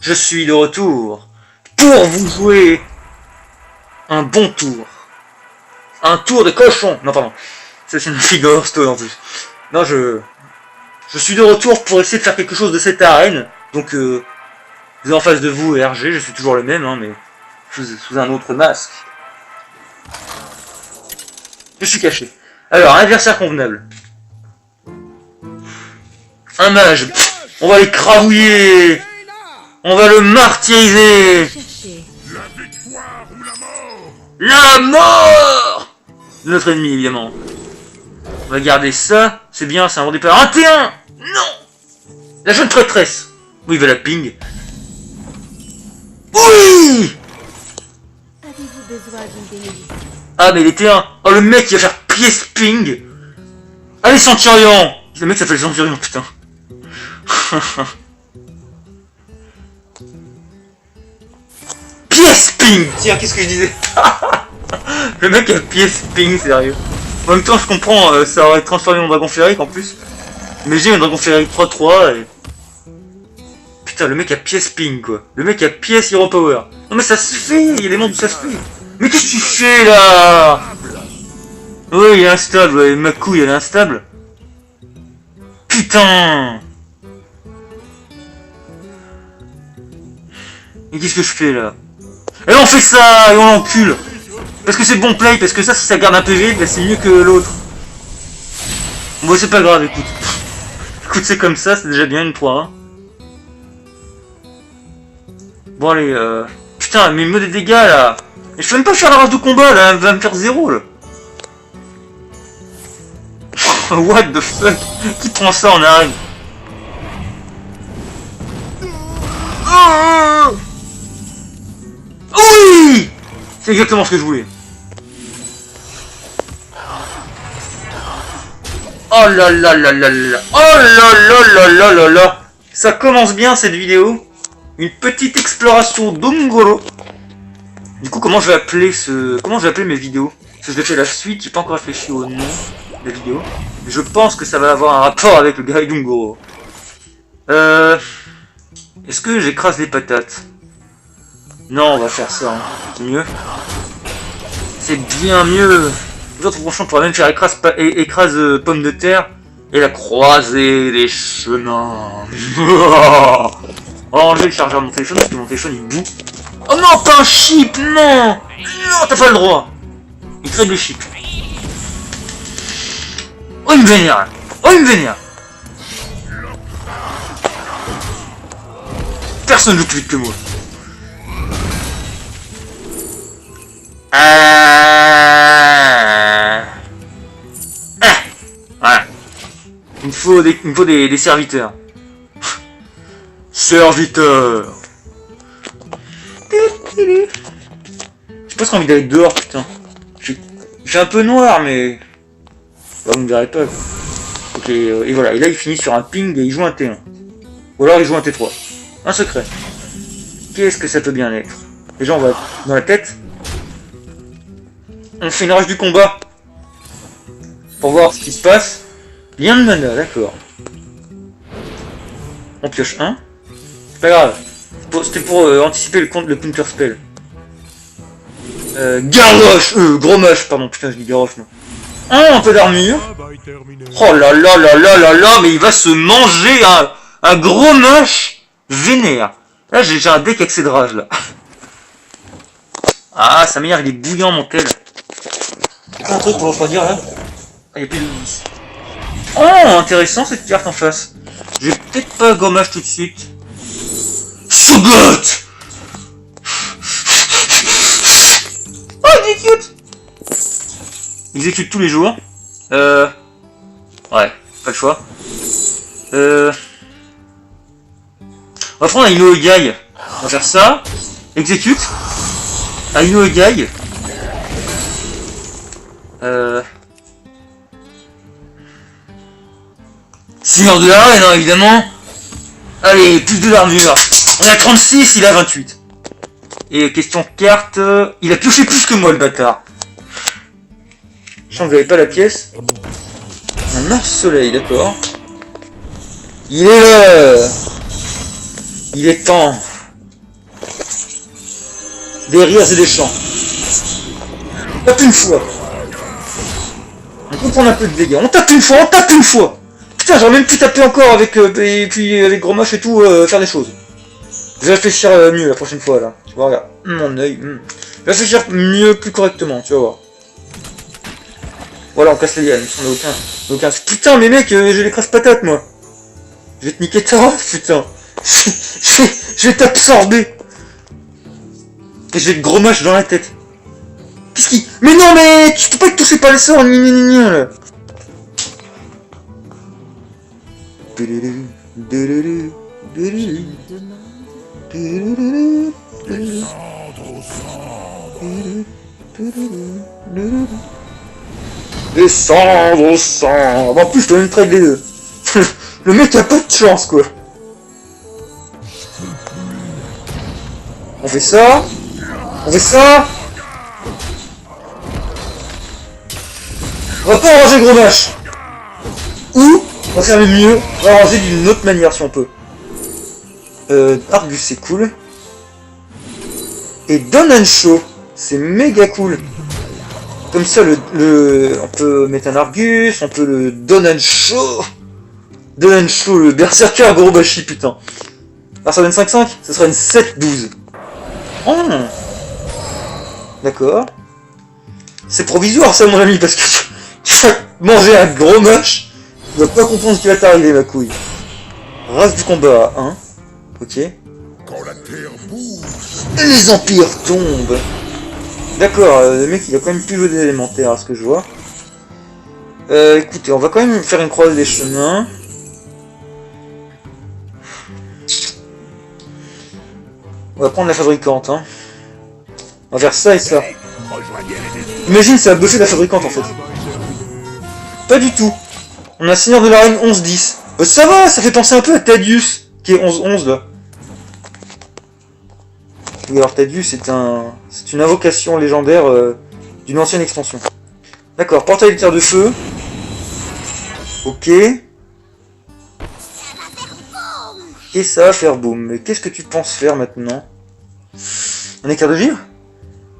Je suis de retour pour vous jouer un bon tour. Un tour de cochon. Non, pardon. C'est une figure Hearthstone en plus. Non, je suis de retour pour essayer de faire quelque chose de cette arène. Donc, vous êtes en face de vous, RG, je suis toujours le même, hein, mais sous un autre masque. Je suis caché. Alors, un adversaire convenable. Un mage. On va les cravouiller. On va le martyriser. La victoire ou la mort. La mort de notre ennemi, évidemment. On va garder ça. C'est bien, c'est un bon départ. Un T1. Non. La jeune traîtresse. Oui, il va la ping. Oui. Avez-vous besoin d'une bénédiction? Ah, mais il était un. Oh, le mec, il va faire pièce ping. Allez, Centurion. Le mec s'appelle Centurion, putain. Pièce ping. Tiens, qu'est-ce que je disais? Le mec a pièce ping, sérieux. En même temps, je comprends, ça aurait transformé mon dragon féerique en plus. Mais j'ai un dragon féerique 3-3 et... Putain, le mec a pièce ping, quoi. Le mec a pièce hero power. Non mais ça se fait, il y a des mondes où ça se fait. Mais qu'est-ce que tu fais, là? Oui, il est instable, ouais. Ma couille, elle est instable. Putain. Mais qu'est-ce que je fais, là? Et on fait ça, et on l'encule. Parce que c'est bon play, parce que ça, si ça garde un PV, bah, c'est mieux que l'autre. Bon, c'est pas grave, écoute. Écoute, c'est comme ça, c'est déjà bien une 3-1. Bon, allez, putain, mais il me met des dégâts, là. Et je peux même pas faire la race de combat, là, elle va me faire 0, là. What the fuck? Qui prend ça en arène? Oui! C'est exactement ce que je voulais. Oh là là là là là. Oh là là là là là là. Ça commence bien cette vidéo. Une petite exploration d'Ungoro. Du coup, comment je vais appeler mes vidéos? Parce que je vais faire la suite, j'ai pas encore réfléchi au nom de la vidéo. Mais je pense que ça va avoir un rapport avec le guide d'Ungoro. Est-ce que j'écrase les patates? Non, on va faire ça, hein. C'est mieux. C'est bien mieux. Les autres, franchement, on pourrait même faire écrase pomme de terre et la croisée des chemins. On va enlever le chargeur de mon téléphone parce que mon téléphone il boue. Oh non, pas un chip, non. Non, t'as pas le droit. Il crée des chips. Oh, il me vénère. Oh, il me vénère. Personne joue plus vite que moi. Voilà. Il me faut des serviteurs. Serviteurs. J'ai presque envie d'aller dehors, putain. J'ai un peu noir, mais... Bah, vous me verrez pas. Ok, et voilà. Et là, il finit sur un ping et il joue un T1. Ou alors, il joue un T3. Un secret. Qu'est-ce que ça peut bien être? Déjà, on va dans la tête. On fait une rage du combat. Pour voir ce qui se passe. Bien de mana, d'accord. On pioche un. C'est pas grave. C'était pour anticiper le counter spell. Garrosh, gros moche, pardon, putain, je dis Garrosh, non. Un peu d'armure. Oh là là là là là là, mais il va se manger un gros moche vénère. Là, j'ai un deck accès de rage, là. Ah, sa mère, il est bouillant, mon tel. Y'a un truc pour refroidir, là. Ah, y'a plus de 10. Oh, intéressant, cette carte en face. Je vais peut-être pas gommage tout de suite. Forgot. Oh, exécute. Exécute tous les jours. Ouais, pas le choix. On va prendre un Ino Egai. On va faire ça. Exécute. Un Ino Egai. Seigneur de l'arène, hein, évidemment. Allez, plus de l'armure. On a 36, il a 28. Et question carte, il a pioché plus que moi, le bâtard. Je sens que vous n'avez pas la pièce. Un Mars Soleil, d'accord. Il est là. Il est temps des rires et des chants. On tape une fois. On peut prendre un peu de dégâts. On tape une fois, on tape une fois. Putain, j'aurais même pu taper encore avec et puis avec gros moche et tout, faire des choses. Je vais réfléchir mieux la prochaine fois là. Tu vois, regarde, mon œil. Je vais réfléchir mieux, plus correctement, tu vas voir. Voilà, on casse les lianes, on n'a aucun. Putain, mais mec, j'ai les crasses patates moi. Je vais te niquer ta race, putain. Je vais t'absorber. Et j'ai le gros moche dans la tête. Qu'est-ce qui... Mais non, mais tu peux pas être touché par les sorts, là. Descendre au sang. En plus, je dois même trade les deux. Le mec a pas de chance, quoi. On fait ça. On fait ça. On va pas arranger gros vache. Ou, on va faire le mieux, on va arranger d'une autre manière si on peut. Argus c'est cool. Et Donancho, c'est méga cool. Comme ça, on peut mettre un Argus, on peut le Donancho. Donancho, le berserker gros bashi, putain. Alors ça donne 5-5, ça sera une 7-12. Oh. D'accord. C'est provisoire ça mon ami, parce que tu vas manger un gros moche, tu vas pas comprendre ce qui va t'arriver ma couille. Race du combat, hein. Ok. Quand la terre bouge. Et les empires tombent. D'accord, le mec il a quand même plus joué des élémentaires à ce que je vois. Écoutez, on va quand même faire une croisée des chemins. On va prendre la fabricante, hein. On va faire ça et ça. Imagine, ça a buffé la fabricante en fait. Pas du tout. On a Seigneur de l'arène 11-10. Ça va, ça fait penser un peu à Thaddeus, qui est 11-11 là. Oui, alors Thaddeus c'est une invocation légendaire d'une ancienne extension. D'accord, portail de terre de feu. Ok. Et ça va faire boum. Mais qu'est-ce que tu penses faire maintenant? Un écart de vivre?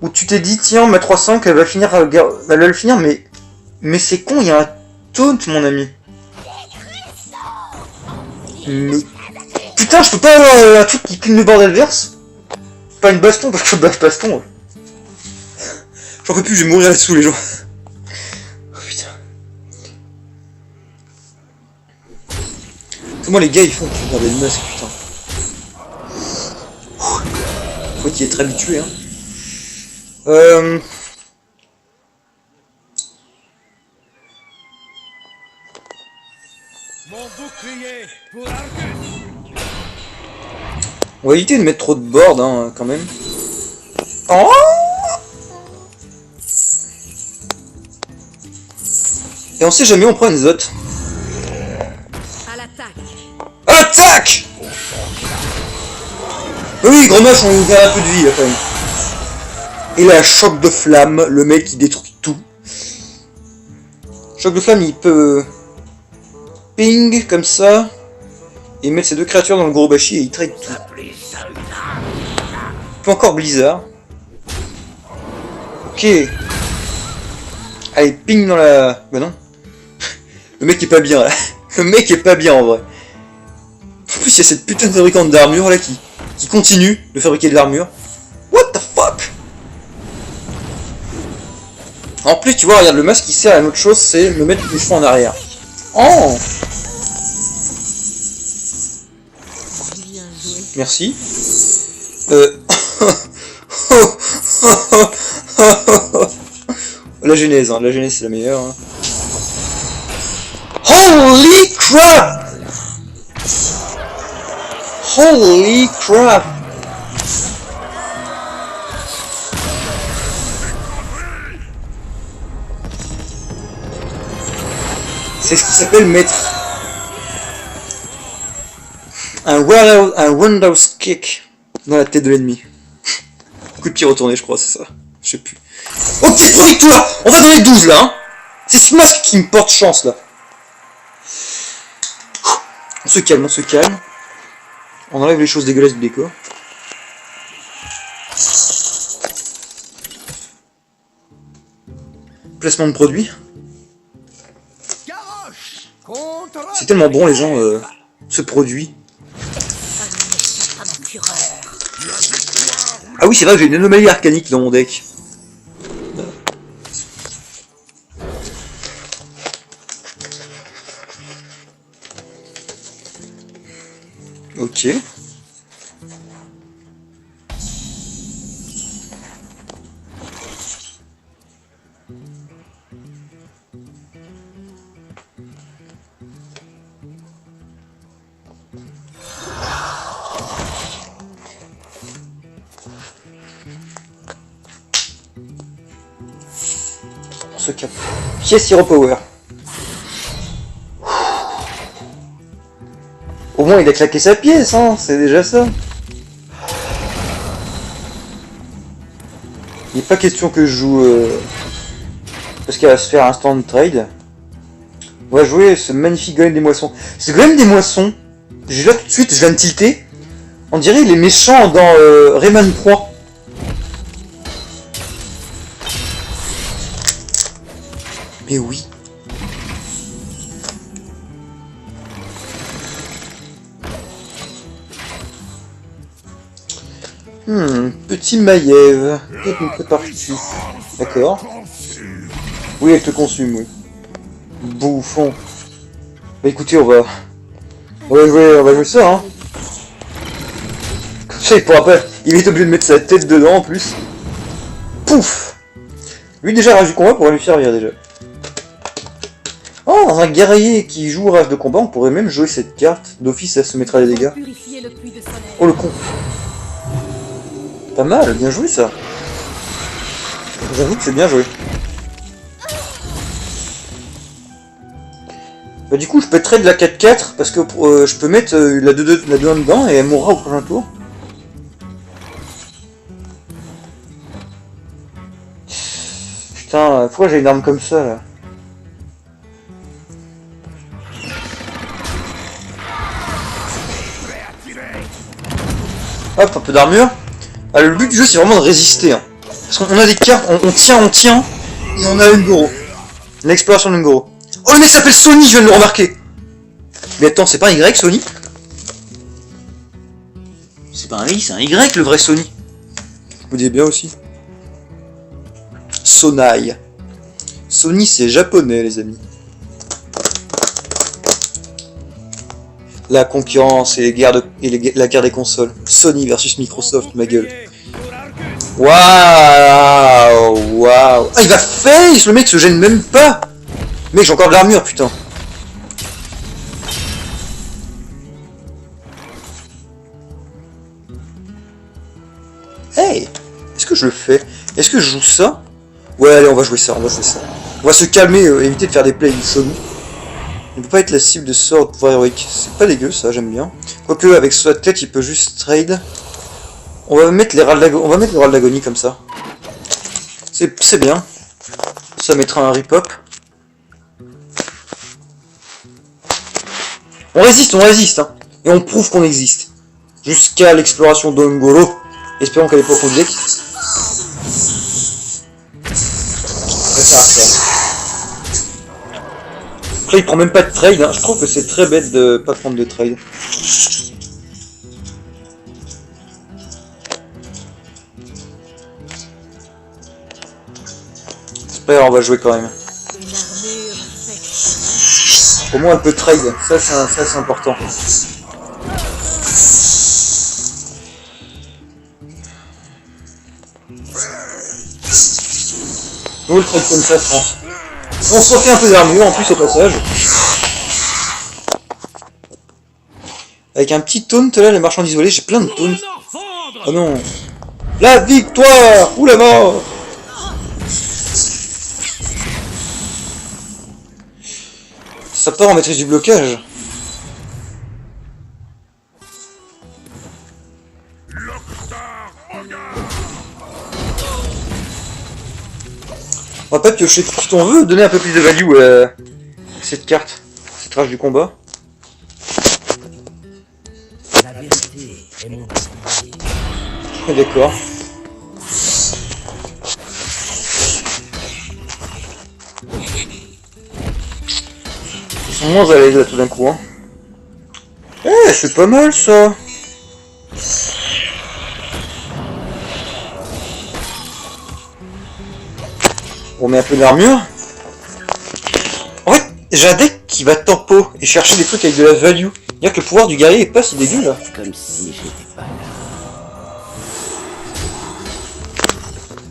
Ou tu t'es dit, tiens, ma 3-5, elle va le finir, mais c'est con, il y a un taunt, mon ami. Mais... Putain, je peux pas avoir un truc qui clean le bord adverse? Pas une baston, parce que baston... J'en peux plus, je vais mourir là-dessous, les gens. Oh putain. Comment les gars, ils font pour garder le masque, putain. Faut qu'il est très habitué, hein. On va éviter de mettre trop de board, hein, quand même. Oh, et on sait jamais, on prend une zot. À l'attaque. Attaque! Oui, gros moche, on gagne un peu de vie, là, quand même. Et là, choc de flamme, le mec il détruit tout. Choc de flamme, il peut ping comme ça et mettre ses deux créatures dans le gros bashi et il trade tout. Il peut encore blizzard. Ok. Allez, ping dans la... Bah non. Le mec est pas bien là. Le mec est pas bien en vrai. En plus il y a cette putain de fabricante d'armure là qui continue de fabriquer de l'armure. What the fuck? En plus, tu vois, regarde, le masque qui sert à une autre chose, c'est me mettre les cheveux en arrière. Oh! Bien joué. Merci. La genèse, hein. La genèse c'est la meilleure. Hein. Holy crap! Holy crap! C'est ce qui s'appelle mettre un roundhouse kick dans la tête de l'ennemi. Coup de pied retourné, je crois, c'est ça. Je sais plus. Ok, profite-toi! On va dans les 12 là, hein. C'est ce masque qui me porte chance là. On se calme, on se calme. On enlève les choses dégueulasses du décor. placement de produit. Garrosh contre C'est tellement bon les gens, ce produit. Ah oui, c'est vrai que j'ai une anomalie arcanique dans mon deck. Ok. Ce cap. Pièce Hero Power. Au moins il a claqué sa pièce, hein, c'est déjà ça. Il n'est pas question que je joue parce qu'elle va se faire un stand trade. On va jouer ce magnifique golem des moissons. Ce golem des moissons, j'ai là tout de suite, je viens de tilter. On dirait les méchants dans Rayman 3. Mais oui. Petit Maiev. Peut-être une prépare-tu. D'accord. Oui, elle te consume, oui. Bouffon. Bah écoutez, on va jouer ça, hein. Comme ça, il pourra pas... Il est obligé de mettre sa tête dedans, en plus. Pouf. Lui, déjà, rage du combat pourrait lui servir, déjà. Oh, dans un guerrier qui joue rage de combat, on pourrait même jouer cette carte. D'office, ça se mettra les dégâts. Oh, le con. Pas mal, bien joué, ça. J'avoue que c'est bien joué. Bah du coup je peux trade la 4-4 parce que je peux mettre la 2-1 dedans et elle mourra au prochain tour. Putain, pourquoi j'ai une arme comme ça là? Hop, un peu d'armure. Ah, le but du jeu c'est vraiment de résister. Hein. Parce qu'on a des cartes, on tient, et on a une Goro. L'exploration d'une Goro. Oh le mec s'appelle Sony, je viens de le remarquer. Mais attends, c'est pas un Y Sony? C'est pas un I, c'est un Y le vrai Sony. Vous dites bien aussi. Sonai. Sony c'est japonais les amis. La concurrence et la guerre des consoles. Sony versus Microsoft, ma gueule. Waouh, waouh. Ah il va face, le mec se gêne même pas. Mec, j'ai encore de l'armure, putain. Hey, est-ce que je le fais? Est-ce que je joue ça? Ouais, allez, on va jouer ça, On va se calmer, éviter de faire des plays insomnies. Il ne peut pas être la cible de sort de pouvoir héroïque. C'est pas dégueu, ça, j'aime bien. Quoique, avec sa tête, il peut juste trade. On va mettre les râles d'agonie comme ça. C'est bien. Ça mettra un rip-hop. On résiste, hein. Et on prouve qu'on existe. Jusqu'à l'exploration d'Ongoro. Espérons qu'elle est pas au deck. Après, il prend même pas de trade, hein. Je trouve que c'est très bête de pas prendre de trade. C'est pas grave, on va jouer quand même. Au moins elle peut trade, ça c'est important. Nous le trade comme ça, France. On se refait un peu d'armure en plus au passage. Avec un petit taunt là, les marchandises volées, j'ai plein de taunts. Oh non. La victoire ou la mort. Ça part en maîtrise du blocage. On va pas piocher tout ce qu'on veut, donner un peu plus de value à cette carte, cette rage du combat. La vérité est mon D'accord. Moins à l'aise là tout d'un coup. Hein. Eh, c'est pas mal ça. On met un peu d'armure. En fait, j'ai un deck qui va tempo et chercher des trucs avec de la value. C'est-à-dire que le pouvoir du guerrier est pas si dégueu là. Comme si j'étais pas là.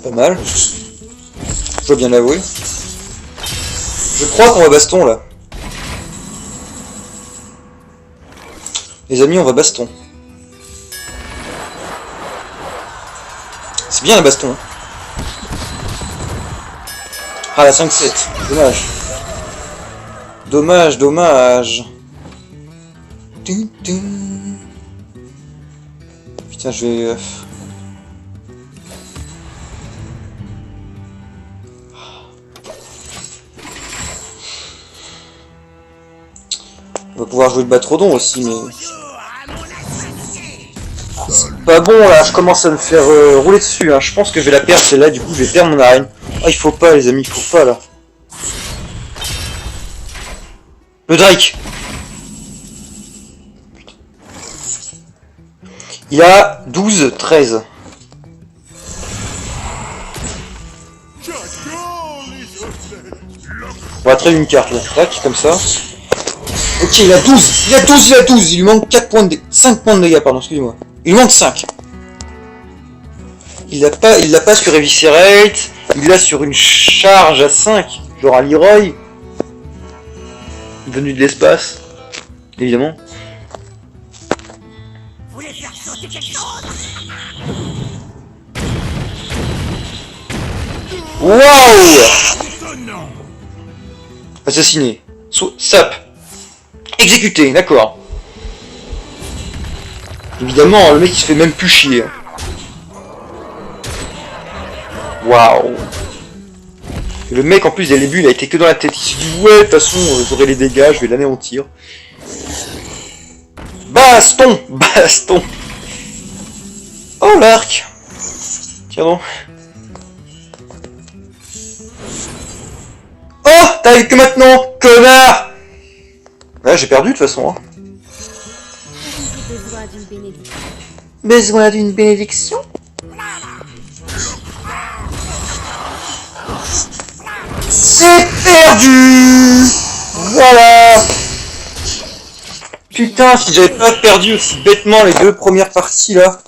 Pas mal. Je dois bien l'avouer. Je crois qu'on va baston là. Les amis, on va baston. C'est bien la baston. Hein. Ah, la 5-7. Dommage. Dommage, dommage. Putain, je vais... On va pouvoir jouer le Batrodon aussi, mais... C'est pas bon là, je commence à me faire rouler dessus, hein. Je pense que je vais la perdre celle-là, du coup je vais perdre mon arène. Ah, il faut pas les amis, il faut pas là. Le Drake. Il a 12, 13. On va traiter une carte là, tac, comme ça. Ok, il a 12, il a 12, il a 12, il lui manque 4 points de 5 points de dégâts, pardon, excusez-moi. Il lui manque 5. Il l'a pas sur Eviscerate, il l'a sur une charge à 5, genre à Leroy. Venu de l'espace, évidemment. Vous voulez faire sauter quelque chose? Waouh! Assassiné. Sap. Exécuté, d'accord. Évidemment, le mec il se fait même plus chier. Waouh. Le mec en plus dès le début il a été que dans la tête. Il s'est dit ouais de toute façon j'aurai les dégâts, je vais l'anéantir. Baston. Baston. Oh l'arc. Tiens donc. Oh, t'as que maintenant, connard. Ouais, j'ai perdu de toute façon. Hein. Besoin d'une bénédiction. Besoin d'une bénédiction? C'est perdu. Voilà. Putain, si j'avais pas perdu aussi bêtement les deux premières parties là.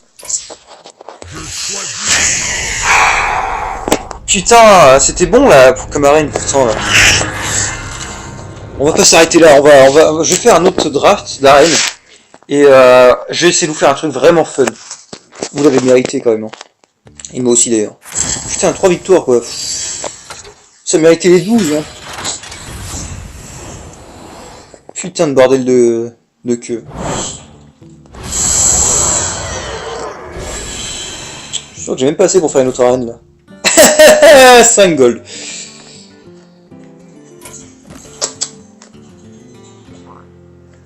Putain, c'était bon là pour comme arène pourtant là. On va pas s'arrêter là, je vais faire un autre draft d'arène et je vais essayer de vous faire un truc vraiment fun. Vous l'avez mérité quand même. Hein. Et moi aussi d'ailleurs. Putain, 3 victoires quoi. Ça méritait les 12 hein. Putain de bordel de queue. Je suis sûr que j'ai même pas assez pour faire une autre arène là. 5 gold.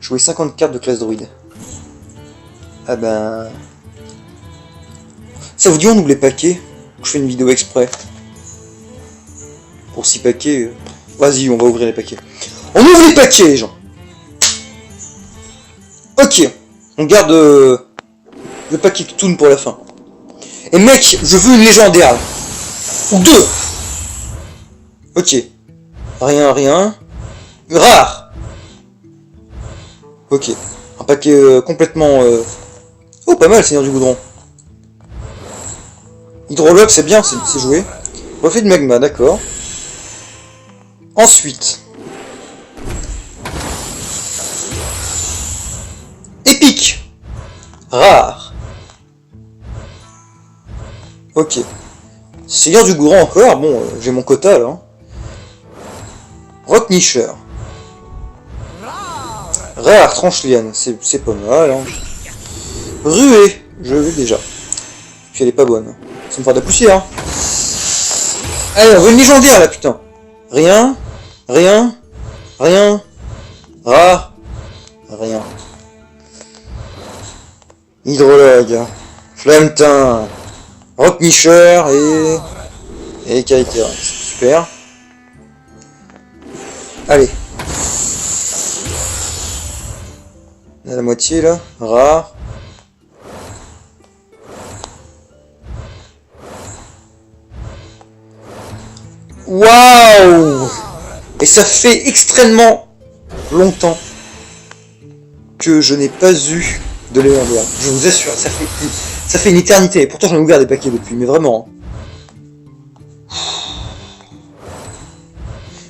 Jouer 50 cartes de classe druide. Ah ben... Ça vous dit on ouvre les paquets? Je fais une vidéo exprès. Pour 6 paquets... Vas-y, on va ouvrir les paquets. On ouvre les paquets les gens. Ok. On garde le paquet Toon pour la fin. Et mec, je veux une légendaire. Ou 2. Ok. Rien, rien. Rare. Ok. Un paquet complètement... Oh, pas mal, Seigneur du Goudron. Hydrologue, c'est bien, c'est joué. Reflet de magma, d'accord. Ensuite... Épique. Rare. Ok. Seigneur du Goudron encore, bon, j'ai mon quota là. Rocknisher. Rare, tranche-liane, c'est pas mal. Hein. Ruée, je l'ai déjà. Puis elle est pas bonne. Ça me fera de la poussière. Hein. Allez, on veut une légendaire là, putain. Rien, rien, rien, rare, rien. Hydrologue, Flammeteint, Rocknisher et Caractère. Super. Allez. À la moitié là, rare. Waouh! Et ça fait extrêmement longtemps que je n'ai pas eu de légendaire. Je vous assure, ça fait une éternité. Et pourtant j'en ai ouvert des paquets depuis, mais vraiment.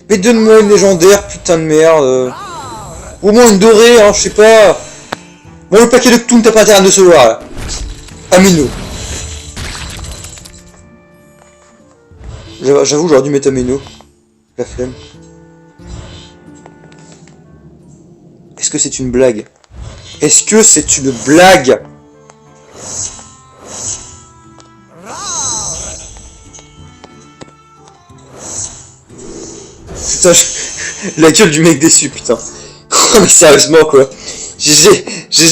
Mais donne-moi une légendaire, putain de merde. Au moins une dorée, hein, je sais pas. Bon, le paquet de Ktoum, t'as pas intérêt de se voir là. Amino. J'avoue, j'aurais dû mettre Amino. La flemme. Est-ce que c'est une blague? Est-ce que c'est une blague? Putain, la gueule du mec déçu, putain. Mais sérieusement, quoi. J'ai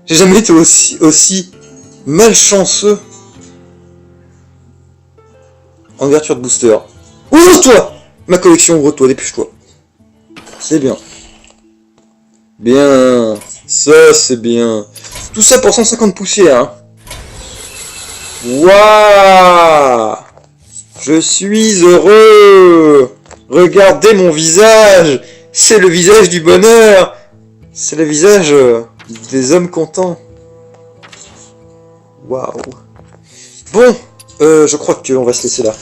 jamais été aussi malchanceux en ouverture de booster. Ouvre-toi! Ma collection, ouvre-toi, dépêche-toi. C'est bien. Bien. Ça, c'est bien. Tout ça pour 150 poussières, hein. Waouh! Je suis heureux! Regardez mon visage! C'est le visage du bonheur! C'est le visage des hommes contents. Waouh! Bon, je crois qu'on va se laisser là.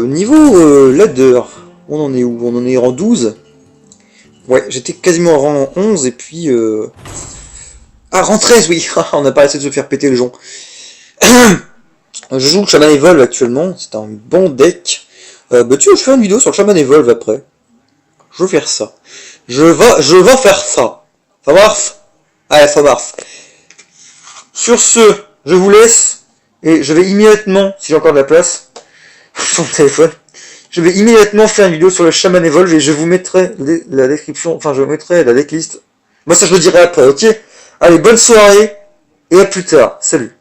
Niveau ladder, on en est où? On en est en 12. Ouais, j'étais quasiment en rang 11 et puis... Ah, rang 13, oui. On n'a pas essayé de se faire péter le jonc. Je joue le Shaman Evolve actuellement. C'est un bon deck. Bah tu veux, je fais une vidéo sur le Shaman Evolve après. Je veux faire ça. Je vais faire ça. Ça marche? Allez, ça marche. Sur ce, je vous laisse. Et je vais immédiatement, si j'ai encore de la place, sur mon téléphone, je vais immédiatement faire une vidéo sur le Shaman Evolve et je vous mettrai la description, enfin je vous mettrai la decklist. Moi ça je le dirai après, ok? Allez, bonne soirée et à plus tard. Salut.